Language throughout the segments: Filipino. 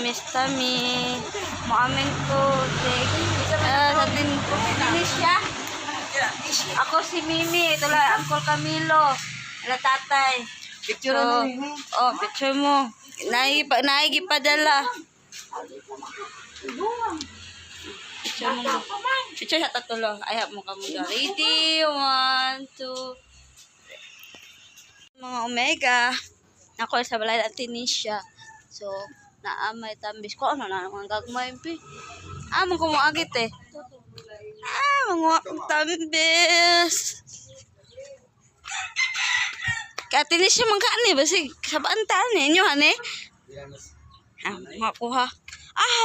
tamis-tami. Maamin ko, sa Indonesia. Ako si Mimi, ito lang, Uncle Camilo. Ala tatay. Picture So, mo, Mimi. oh, picture mo. Naigipadala. Picture mo. Picture sa tatulo. Ayaw mo ka muna. Ready? 1, 2. Mga Omega. Ako sa balay ng Tunisia. So, naamay tambis ko. Ano na naman gagmay pi? Amang kumuagit eh. Mga tambis. Kaya Tunisia man ka ni. Basi, sabantaan eh. Inyo hane? Makuha.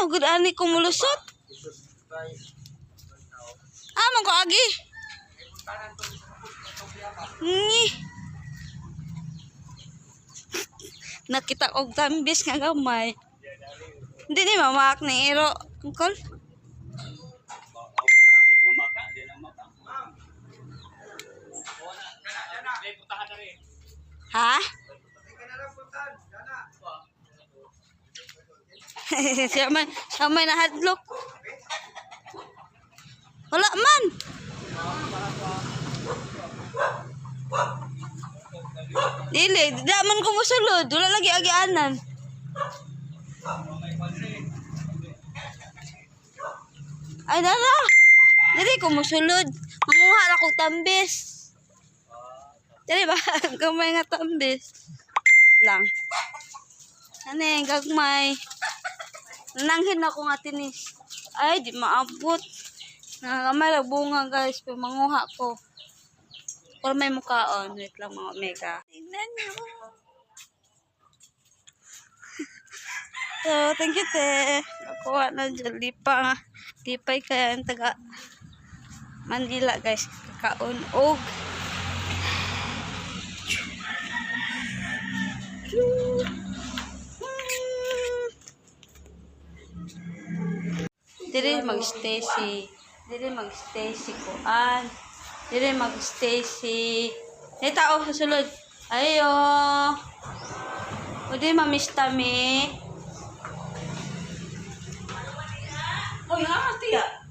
Good ani kumulusot. Mang ko agi. Nakita og tambis nga gamay. Hindi ni mamak ni iro, Uncle. Ha? siya may nahadlok. Wala man. Dili, da man ko mosulod. Wala lagi agianan. Ay, dala. Dili ko mosulod. Manguha na ko tambis. Dili ba? Gamay nga tambis. Lang. Ano gagmay. Nananghin ako nga tinis. Ay, di maabot. Nangamay lang bunga guys. Pero manguha ko. Pero may mukhaon. Wait lang mga Omega. Tignan nyo. So, thank you te. Nakuha na dyan. Lipay kaya ang taga Manila guys. Kakaon. Og. Dili mag-stay si Kuan. Dili mag-stay si tao sa sulod. Ayo. Udi mamistami. Oh, yang tiya.